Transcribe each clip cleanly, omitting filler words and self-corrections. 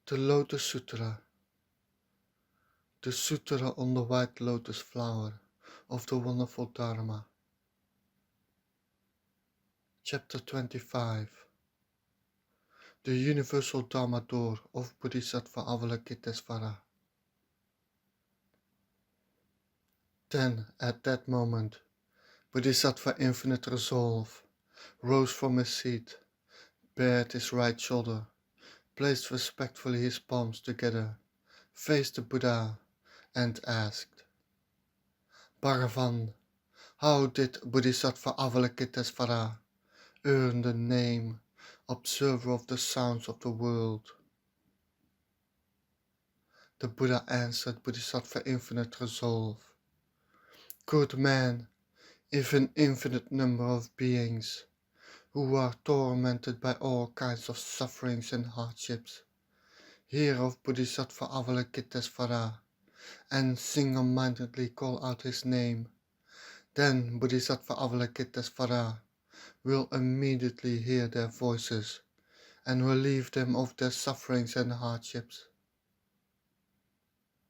The Lotus Sutra, the Sutra on the white lotus flower of the wonderful Dharma. Chapter 25. The Universal Dharma-Door of Bodhisattva Avalokiteshvara. Then, at that moment, Bodhisattva Infinite Resolve rose from his seat, bared his right shoulder, placed respectfully his palms together, faced the Buddha, and asked, Bhagavan, how did Bodhisattva Avalokiteshvara earn the name Observer of the Sounds of the World? The Buddha answered Bodhisattva Infinite Resolve, Good man, if an infinite number of beings who are tormented by all kinds of sufferings and hardships hear of Bodhisattva Avalokiteshvara and single-mindedly call out his name, then Bodhisattva Avalokiteshvara will immediately hear their voices and relieve them of their sufferings and hardships.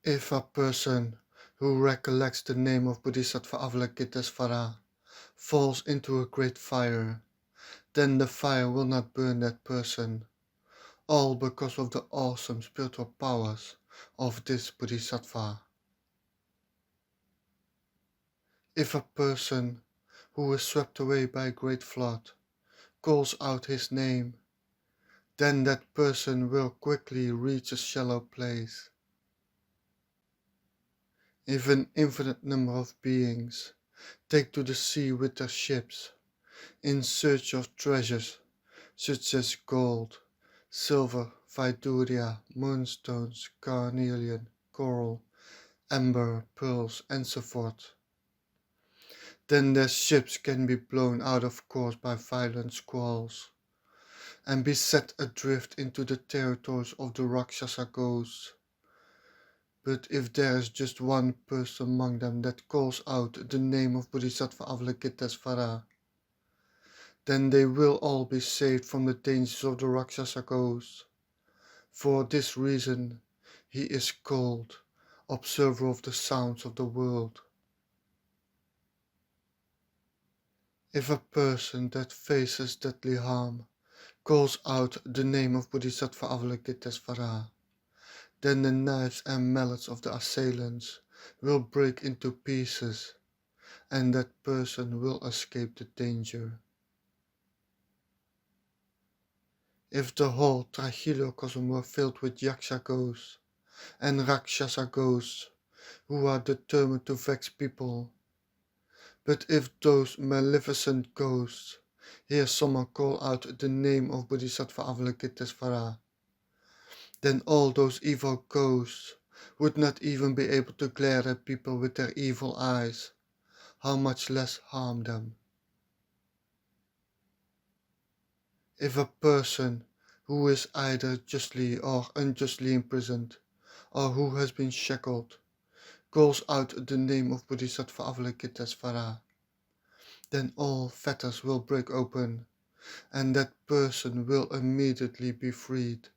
If a person who recollects the name of Bodhisattva Avalokiteshvara falls into a great fire, then the fire will not burn that person, all because of the awesome spiritual powers of this Bodhisattva. If a person who is swept away by a great flood calls out his name, then that person will quickly reach a shallow place. If an infinite number of beings take to the sea with their ships in search of treasures such as gold, silver, viduria, moonstones, carnelian, coral, amber, pearls, and so forth, then their ships can be blown out of course by violent squalls and be set adrift into the territories of the Rakshasa ghosts. But if there is just one person among them that calls out the name of Bodhisattva Avalokiteshvara, then they will all be saved from the dangers of the Rakshasa ghosts. For this reason, he is called Observer of the Sounds of the World. If a person that faces deadly harm calls out the name of Bodhisattva Avalokiteshvara, then the knives and mallets of the assailants will break into pieces, and that person will escape the danger. If the whole Trihilokosm were filled with Yaksha ghosts and Rakshasa ghosts who are determined to vex people, but if those maleficent ghosts hear someone call out the name of Bodhisattva Avalokiteshvara, then all those evil ghosts would not even be able to glare at people with their evil eyes, how much less harm them. If a person who is either justly or unjustly imprisoned, or who has been shackled, calls out the name of Bodhisattva Avalokiteshvara, then all fetters will break open, and that person will immediately be freed.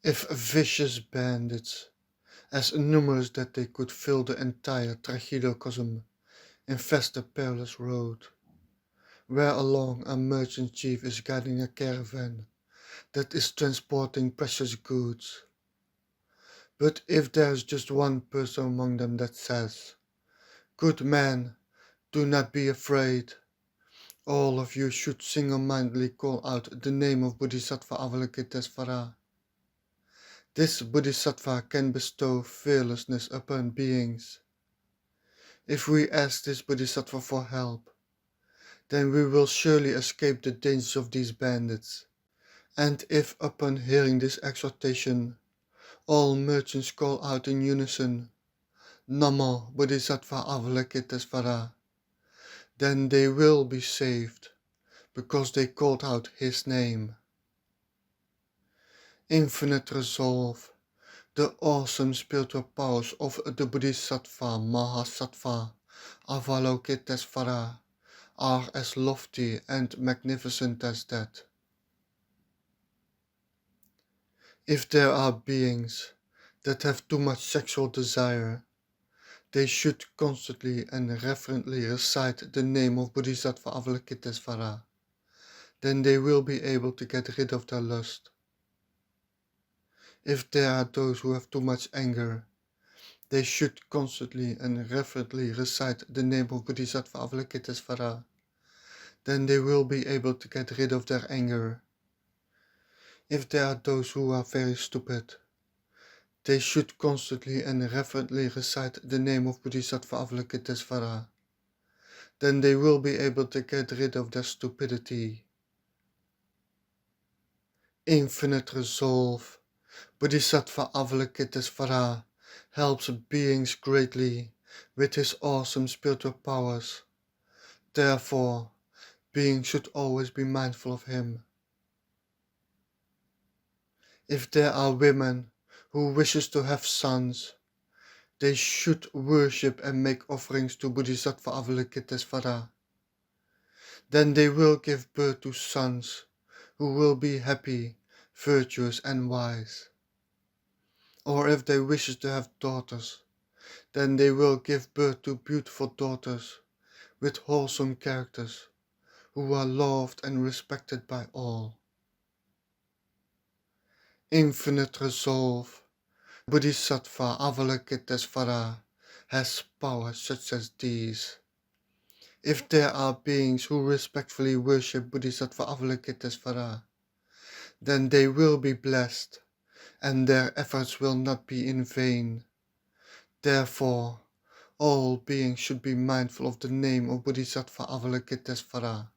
If vicious bandits, as numerous that they could fill the entire Trihilokosm, infest the perilous road, where along a merchant chief is guiding a caravan that is transporting precious goods, but if there is just one person among them that says, Good man, do not be afraid, all of you should single-mindedly call out the name of Bodhisattva Avalokiteshvara. This Bodhisattva can bestow fearlessness upon beings. If we ask this Bodhisattva for help, then we will surely escape the dangers of these bandits. And if upon hearing this exhortation, all merchants call out in unison, Namo Bodhisattva Avalokiteshvara, then they will be saved, because they called out his name. Infinite Resolve, the awesome spiritual powers of the Bodhisattva Mahasattva Avalokiteshvara are as lofty and magnificent as that. If there are beings that have too much sexual desire, they should constantly and reverently recite the name of Bodhisattva Avalokiteshvara. Then they will be able to get rid of their lust. If there are those who have too much anger, they should constantly and reverently recite the name of Bodhisattva Avalokiteshvara. Then they will be able to get rid of their anger. If there are those who are very stupid, they should constantly and reverently recite the name of Bodhisattva Avalokiteshvara. Then they will be able to get rid of their stupidity. Infinite resolve. Bodhisattva Avalokiteshvara helps beings greatly with his awesome spiritual powers. Therefore, beings should always be mindful of him. If there are women who wishes to have sons, they should worship and make offerings to Bodhisattva Avalokiteshvara. Then they will give birth to sons who will be happy, virtuous and wise. Or if they wish to have daughters, then they will give birth to beautiful daughters with wholesome characters who are loved and respected by all. Infinite resolve. Bodhisattva Avalokiteshvara has powers such as these. If there are beings who respectfully worship Bodhisattva Avalokiteshvara, then they will be blessed, and their efforts will not be in vain. Therefore, all beings should be mindful of the name of Bodhisattva Avalokiteshvara.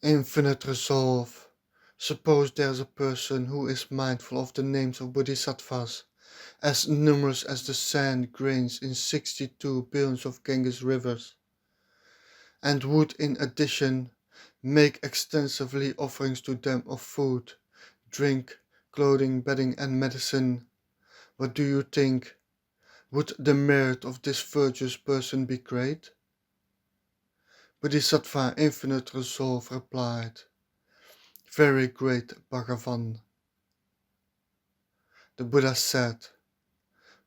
Infinite resolve. Suppose there is a person who is mindful of the names of Bodhisattvas, as numerous as the sand grains in 62 billions of Ganges rivers, and would in addition make extensively offerings to them of food, drink, clothing, bedding and medicine. What do you think? Would the merit of this virtuous person be great? Bodhisattva Infinite Resolve replied, Very great, Bhagavan. The Buddha said,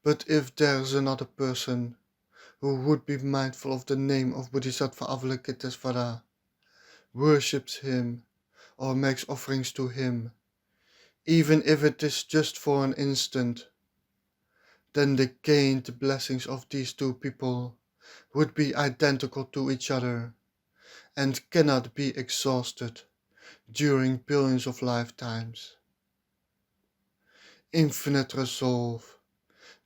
But if there is another person who would be mindful of the name of Bodhisattva Avalokiteshvara, worships him, or makes offerings to him, even if it is just for an instant, then the gained blessings of these two people would be identical to each other, and cannot be exhausted during billions of lifetimes. Infinite resolve.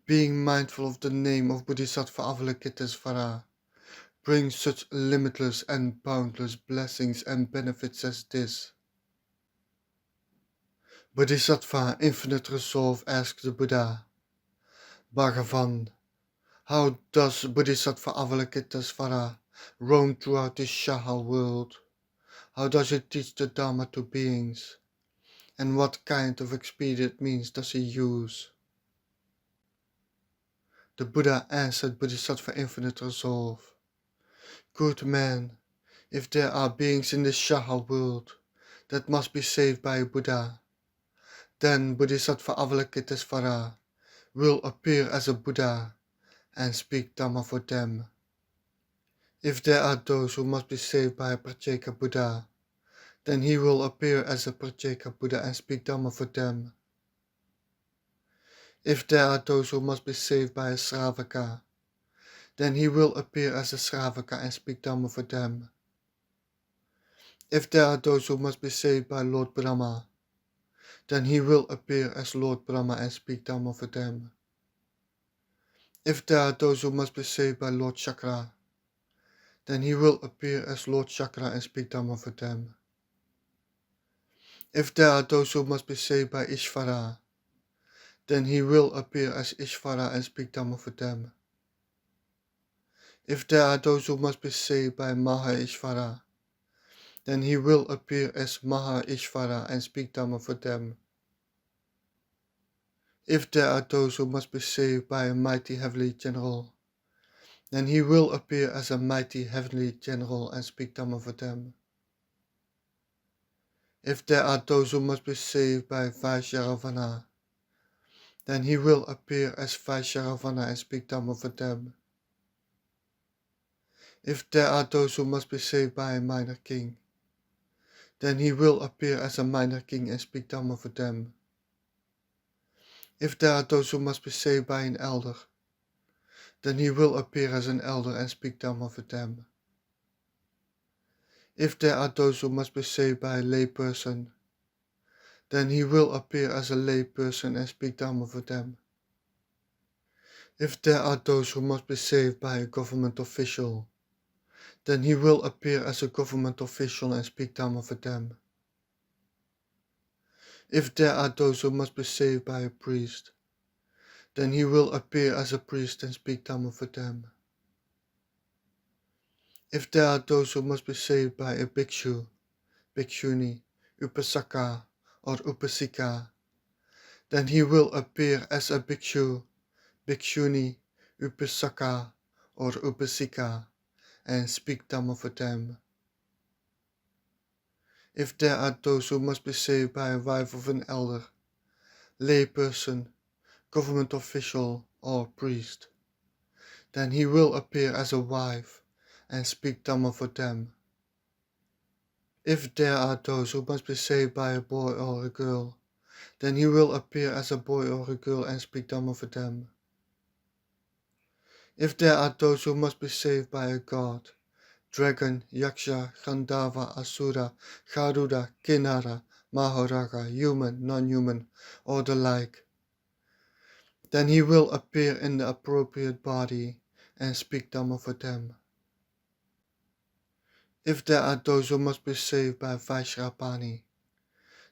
Being mindful of the name of Bodhisattva Avalokiteshvara brings such limitless and boundless blessings and benefits as this. Bodhisattva Infinite Resolve asked the Buddha, Bhagavan, how does Bodhisattva Avalokiteshvara roam throughout this Shaha world? How does he teach the Dharma to beings? And what kind of expedient means does he use? The Buddha answered Bodhisattva Infinite Resolve, Good man, if there are beings in this Shaha world that must be saved by a Buddha, then Bodhisattva Avalokiteshvara will appear as a Buddha and speak Dhamma for them. If there are those who must be saved by a Pratyeka Buddha, then he will appear as a Pratyeka Buddha and speak Dhamma for them. If there are those who must be saved by a Sravaka, then he will appear as a Sravaka and speak Dhamma for them. If there are those who must be saved by Lord Brahma, then he will appear as Lord Brahma and speak Dhamma for them. If there are those who must be saved by Lord Chakra, then he will appear as Lord Chakra and speak Dhamma for them. If there are those who must be saved by Ishvara, then he will appear as Ishvara and speak Dhamma for them. If there are those who must be saved by Maha-Ishvara, then he will appear as Maha-Ishvara and speak Dhamma for them. If there are those who must be saved by a mighty heavenly general, then he will appear as a mighty heavenly general and speak Dhamma for them. If there are those who must be saved by Vaishnaravana, then he will appear as Vaishnaravana and speak Dhamma for them. If there are those who must be saved by a minor king, then he will appear as a minor king and speak Dhamma for them. If there are those who must be saved by an elder, then he will appear as an elder and speak Dhamma for them. If there are those who must be saved by a lay person, then he will appear as a lay person and speak Dhamma for them. If there are those who must be saved by a government official, then he will appear as a government official and speak Dhamma for them. If there are those who must be saved by a priest, then he will appear as a priest and speak Dhamma for them. If there are those who must be saved by a bhikshu, bhikshuni, upasaka, or upasika, then he will appear as a bhikshu, bhikshuni, upasaka, or upasika, and speak Dhamma for them. If there are those who must be saved by a wife of an elder, lay person, government official, or priest, then he will appear as a wife and speak Dhamma for them. If there are those who must be saved by a boy or a girl, then he will appear as a boy or a girl and speak Dhamma for them. If there are those who must be saved by a god, dragon, yaksha, gandharva, asura, garuda, kinnara, maharaja, human, non-human, or the like, then he will appear in the appropriate body and speak Dhamma for them. If there are those who must be saved by Vaishrapani,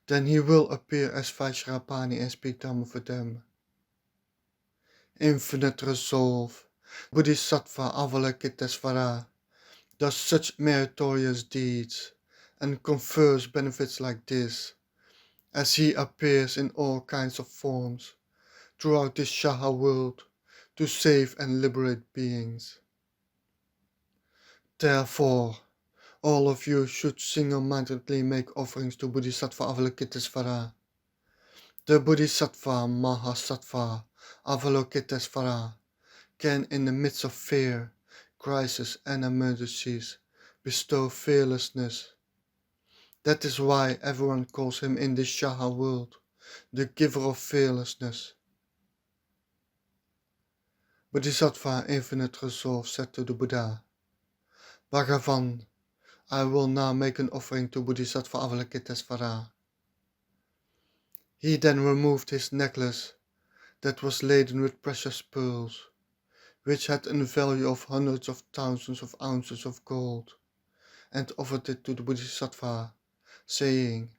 then he will appear as Vaishrapani and speak Dhamma for them. Infinite resolve, Bodhisattva Avalokiteshvara does such meritorious deeds and confers benefits like this, as he appears in all kinds of forms throughout this Shaha world to save and liberate beings. Therefore, all of you should single-mindedly make offerings to Bodhisattva Avalokiteshvara. The Bodhisattva Mahasattva Avalokiteshvara can, in the midst of fear, crisis, and emergencies, bestow fearlessness. That is why everyone calls him in this Shaha world the giver of fearlessness. Bodhisattva Infinite Resolve said to the Buddha, Bhagavan, I will now make an offering to Bodhisattva Avalokiteshvara. He then removed his necklace that was laden with precious pearls, which had a value of hundreds of thousands of ounces of gold, and offered it to the Bodhisattva, saying,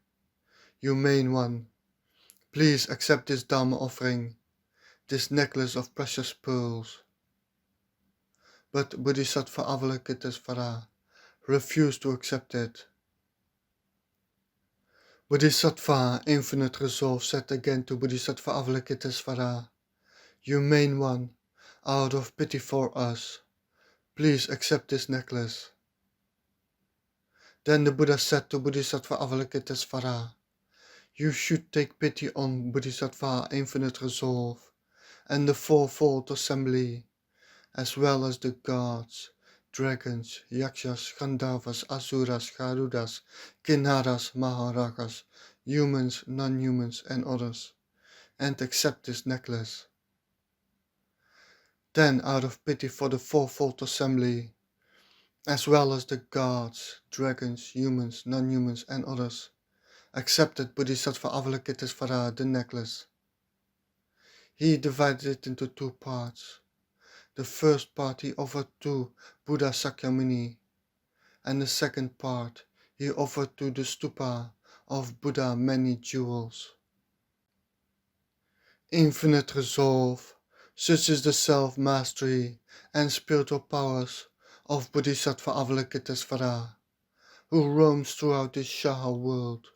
Humane one, please accept this Dharma offering, this necklace of precious pearls. But Bodhisattva Avalokiteshvara refused to accept it. Bodhisattva Infinite Resolve said again to Bodhisattva Avalokiteshvara, Humane one, out of pity for us, please accept this necklace. Then the Buddha said to Bodhisattva Avalokiteshvara, You should take pity on Bodhisattva Infinite Resolve and the fourfold assembly, as well as the gods, dragons, yakshas, gandharvas, asuras, garudas, kinnaras, maharajas, humans, non-humans, and others, and accept this necklace. Then, out of pity for the fourfold assembly, as well as the gods, dragons, humans, non-humans, and others, accepted Bodhisattva Avalokiteshvara the necklace. He divided it into two parts. The first part he offered to Buddha Sakyamuni, and the second part he offered to the stupa of Buddha Many Jewels. Infinite resolve, such is the self-mastery and spiritual powers of Bodhisattva Avalokiteshvara, who roams throughout this Shaha world.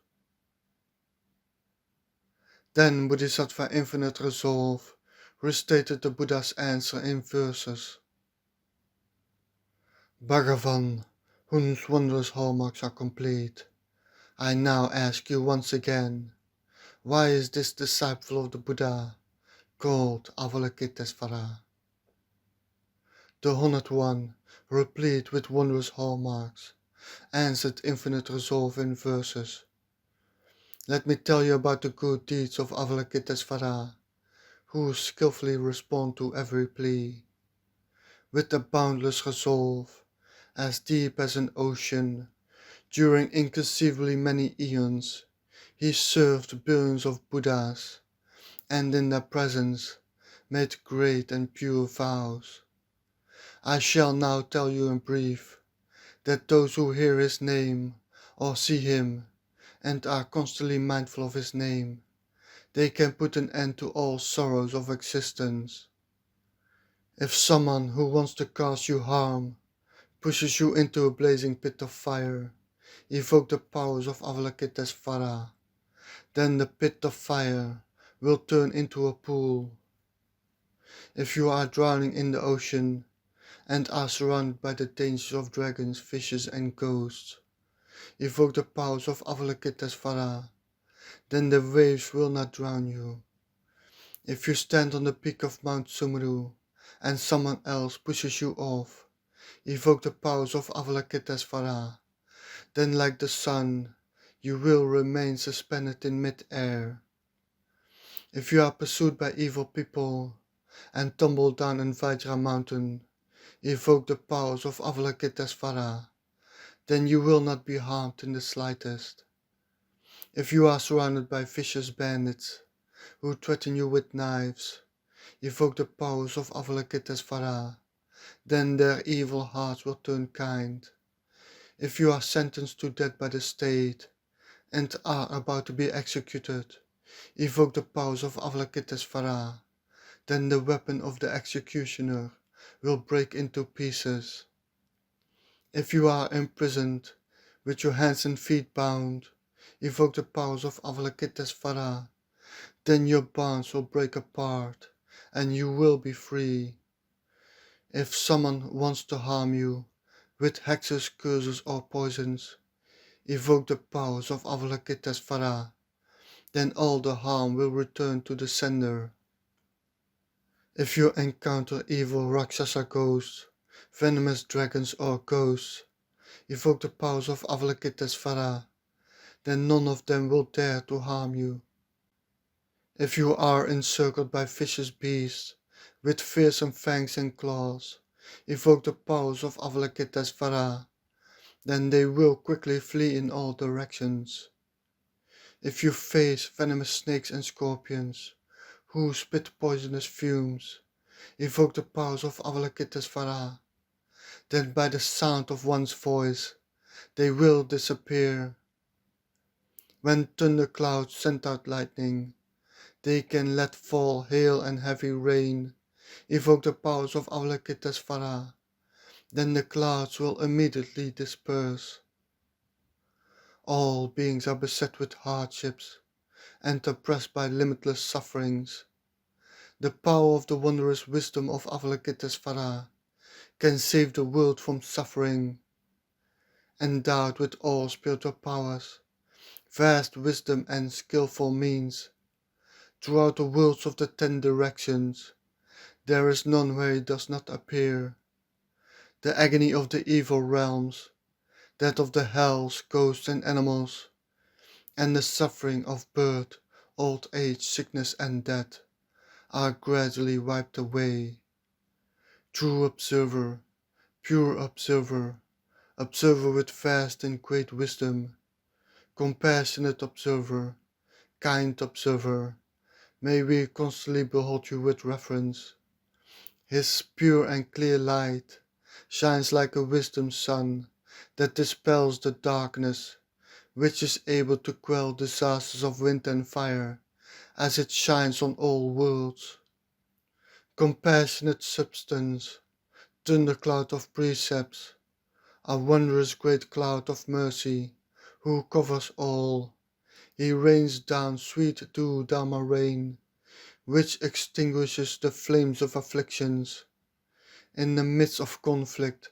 Then Bodhisattva Infinite Resolve restated the Buddha's answer in verses. Bhagavan, whose wondrous hallmarks are complete, I now ask you once again, why is this disciple of the Buddha called Avalokiteshvara? The Honored One, replete with wondrous hallmarks, answered infinite resolve in verses. Let me tell you about the good deeds of Avalokiteshvara, who skillfully respond to every plea. With a boundless resolve, as deep as an ocean, during inconceivably many eons, he served billions of Buddhas, and in their presence made great and pure vows. I shall now tell you in brief that those who hear his name or see him and are constantly mindful of his name, they can put an end to all sorrows of existence. If someone who wants to cause you harm pushes you into a blazing pit of fire, evoke the powers of Avalokiteshvara, then the pit of fire will turn into a pool. If you are drowning in the ocean and are surrounded by the dangers of dragons, fishes and ghosts, evoke the powers of Avalokiteshvara, then the waves will not drown you. If you stand on the peak of Mount Sumru and someone else pushes you off, evoke the powers of Avalokiteshvara, then like the sun, you will remain suspended in mid-air. If you are pursued by evil people and tumble down in Vajra mountain, evoke the powers of Avalokiteshvara, then you will not be harmed in the slightest. If you are surrounded by vicious bandits who threaten you with knives, evoke the powers of Avalokiteshvara, then their evil hearts will turn kind. If you are sentenced to death by the state and are about to be executed, evoke the powers of Avalokiteshvara, then the weapon of the executioner will break into pieces. If you are imprisoned, with your hands and feet bound, evoke the powers of Avalokiteshvara, then your bonds will break apart, and you will be free. If someone wants to harm you, with hexes, curses or poisons, evoke the powers of Avalokiteshvara, then all the harm will return to the sender. If you encounter evil Rakshasa ghosts, venomous dragons or ghosts, evoke the powers of Avalokiteshvara, then none of them will dare to harm you. If you are encircled by vicious beasts, with fearsome fangs and claws, evoke the powers of Avalokiteshvara, then they will quickly flee in all directions. If you face venomous snakes and scorpions, who spit poisonous fumes, evoke the powers of Avalokiteshvara, then by the sound of one's voice, they will disappear. When thunderclouds send out lightning, they can let fall hail and heavy rain, evoke the powers of Avalokiteshvara, then the clouds will immediately disperse. All beings are beset with hardships and oppressed by limitless sufferings. The power of the wondrous wisdom of Avalokiteshvara can save the world from suffering. Endowed with all spiritual powers, vast wisdom and skillful means, throughout the worlds of the 10 directions, there is none where he does not appear. The agony of the evil realms, that of the hells, ghosts and animals, and the suffering of birth, old age, sickness and death, are gradually wiped away. True observer, pure observer, observer with vast and great wisdom, compassionate observer, kind observer, may we constantly behold you with reverence. His pure and clear light shines like a wisdom sun that dispels the darkness, which is able to quell disasters of wind and fire, as it shines on all worlds. Compassionate substance, thundercloud of precepts, a wondrous great cloud of mercy, who covers all. He rains down sweet dew Dharma rain, which extinguishes the flames of afflictions. In the midst of conflict,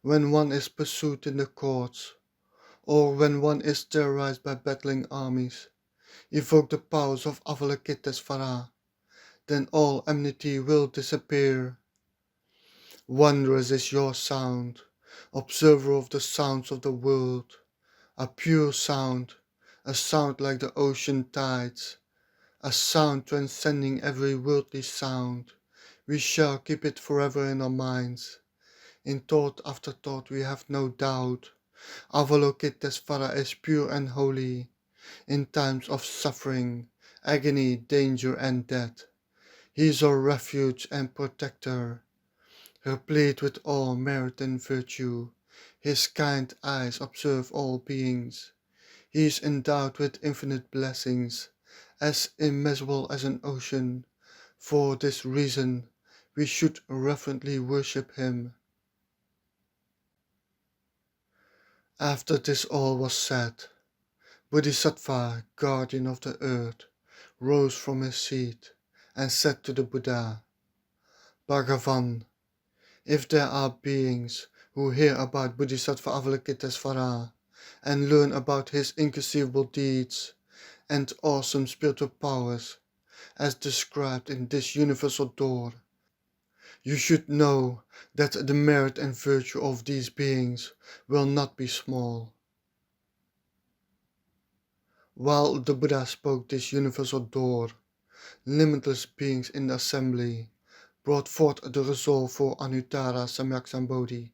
when one is pursued in the courts, or when one is terrorized by battling armies, evoke the powers of Avalokiteshvara, then all enmity will disappear. Wondrous is your sound, observer of the sounds of the world, a pure sound, a sound like the ocean tides, a sound transcending every worldly sound. We shall keep it forever in our minds. In thought after thought we have no doubt, Avalokiteshvara is pure and holy. In times of suffering, agony, danger and death, he is our refuge and protector. Replete with all merit and virtue, his kind eyes observe all beings. He is endowed with infinite blessings, as immeasurable as an ocean. For this reason, we should reverently worship him. After this all was said, Bodhisattva, guardian of the earth, rose from his seat and said to the Buddha, Bhagavan, if there are beings who hear about Bodhisattva Avalokiteshvara and learn about his inconceivable deeds and awesome spiritual powers as described in this universal door, you should know that the merit and virtue of these beings will not be small. While the Buddha spoke this universal door, limitless beings in the assembly brought forth the resolve for Anuttara Samyak Sambodhi.